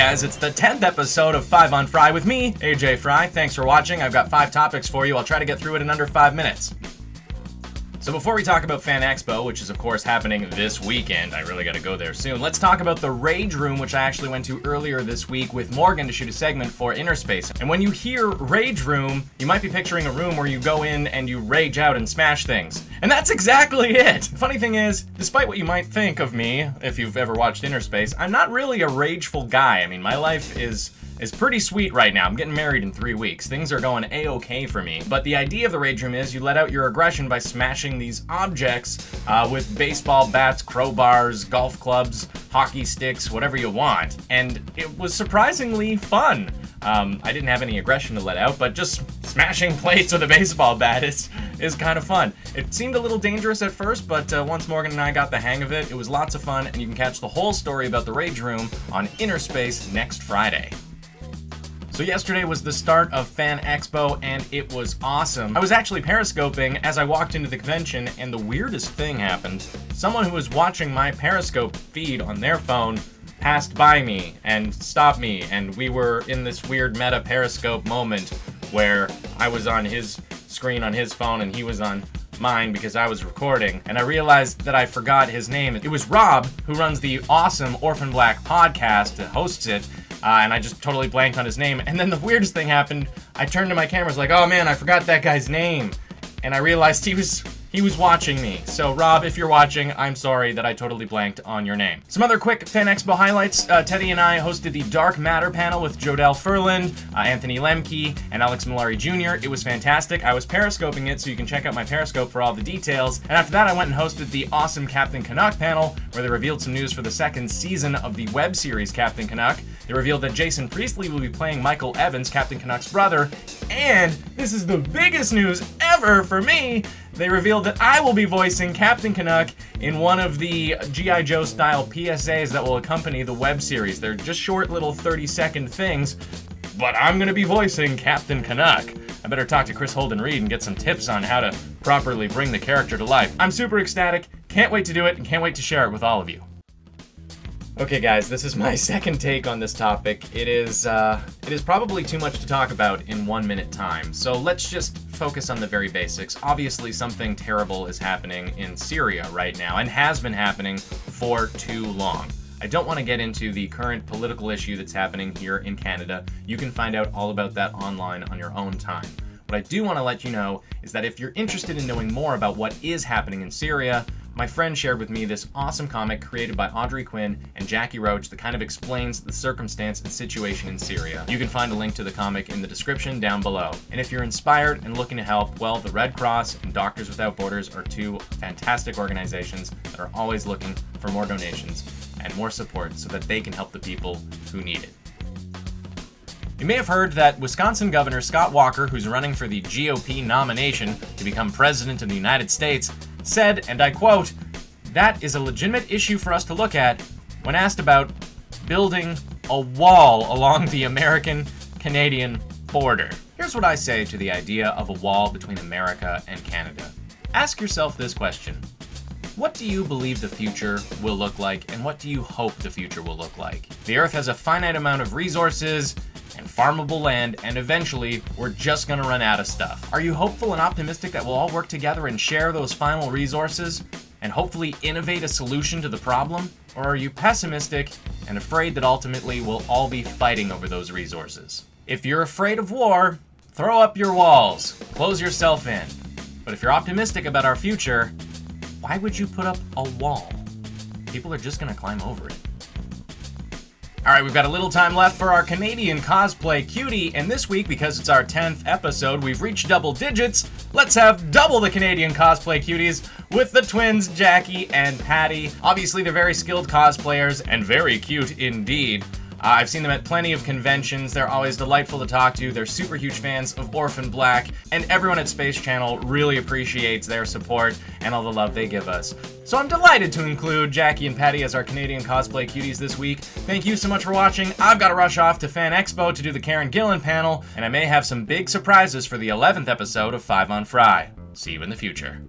guys, it's the 10th episode of 5 on Fry with me, Ajay Fry. Thanks for watching. I've got 5 topics for you. I'll try to get through it in under 5 minutes. So before we talk about Fan Expo, which is of course happening this weekend, I really gotta go there soon, let's talk about the Rage Room, which I actually went to earlier this week with Morgan to shoot a segment for Inner Space. And when you hear Rage Room, you might be picturing a room where you go in and you rage out and smash things. And that's exactly it! Funny thing is, despite what you might think of me, if you've ever watched Inner Space, I'm not really a rageful guy. I mean, my life is pretty sweet right now. I'm getting married in 3 weeks. Things are going a-okay for me. But the idea of the Rage Room is you let out your aggression by smashing these objects with baseball bats, crowbars, golf clubs, hockey sticks, whatever you want. And it was surprisingly fun. I didn't have any aggression to let out, but just smashing plates with a baseball bat is kind of fun. It seemed a little dangerous at first, but once Morgan and I got the hang of it, it was lots of fun, and you can catch the whole story about the Rage Room on Inner Space next Friday. So yesterday was the start of Fan Expo, and it was awesome. I was actually periscoping as I walked into the convention, and the weirdest thing happened. Someone who was watching my periscope feed on their phone passed by me and stopped me, and we were in this weird meta periscope moment where I was on his screen on his phone and he was on mine because I was recording, and I realized that I forgot his name. It was Rob, who runs the awesome Orphan Black podcast, that hosts it, and I just totally blanked on his name. And then the weirdest thing happened. I turned to my camera, I was like, oh man, I forgot that guy's name. And I realized he was watching me. So Rob, if you're watching, I'm sorry that I totally blanked on your name. Some other quick Fan Expo highlights. Teddy and I hosted the Dark Matter panel with Jodelle Furland, Anthony Lemke, and Alex Malari Jr. It was fantastic. I was periscoping it, so you can check out my Periscope for all the details. And after that, I went and hosted the awesome Captain Canuck panel, where they revealed some news for the 2nd season of the web series Captain Canuck. They revealed that Jason Priestley will be playing Michael Evans, Captain Canuck's brother, and this is the biggest news ever for me, they revealed that I will be voicing Captain Canuck in one of the G.I. Joe style PSAs that will accompany the web series. They're just short little 30-second things, but I'm gonna be voicing Captain Canuck. I better talk to Chris Holden Reed and get some tips on how to properly bring the character to life. I'm super ecstatic, can't wait to do it, and can't wait to share it with all of you. Okay guys, this is my second take on this topic. It is probably too much to talk about in 1 minute time, so let's just focus on the very basics. Obviously something terrible is happening in Syria right now, and has been happening for too long. I don't want to get into the current political issue that's happening here in Canada. You can find out all about that online on your own time. What I do want to let you know is that if you're interested in knowing more about what is happening in Syria, my friend shared with me this awesome comic created by Audrey Quinn and Jackie Roach that kind of explains the circumstance and situation in Syria. You can find a link to the comic in the description down below. And if you're inspired and looking to help, well, the Red Cross and Doctors Without Borders are 2 fantastic organizations that are always looking for more donations and more support so that they can help the people who need it. You may have heard that Wisconsin Governor Scott Walker, who's running for the GOP nomination to become President of the United States, said, and I quote, "That is a legitimate issue for us to look at," when asked about building a wall along the American-Canadian border. Here's what I say to the idea of a wall between America and Canada. Ask yourself this question. What do you believe the future will look like, and what do you hope the future will look like? The Earth has a finite amount of resources and farmable land, and eventually we're just gonna run out of stuff. Are you hopeful and optimistic that we'll all work together and share those final resources and hopefully innovate a solution to the problem? Or are you pessimistic and afraid that ultimately we'll all be fighting over those resources? If you're afraid of war, throw up your walls, close yourself in. But if you're optimistic about our future, why would you put up a wall? People are just gonna climb over it. Alright, we've got a little time left for our Canadian cosplay Cutie, and this week, because it's our 10th episode, we've reached double digits. Let's have double the Canadian cosplay Cuties with the twins Jackie and Pattie. Obviously, they're very skilled cosplayers and very cute indeed. I've seen them at plenty of conventions. They're always delightful to talk to. They're super huge fans of Orphan Black, and everyone at Space Channel really appreciates their support and all the love they give us. So I'm delighted to include Jackie and Pattie as our Canadian cosplay cuties this week. Thank you so much for watching. I've got to rush off to Fan Expo to do the Karen Gillan panel, and I may have some big surprises for the 11th episode of 5 on Fry. See you in the future.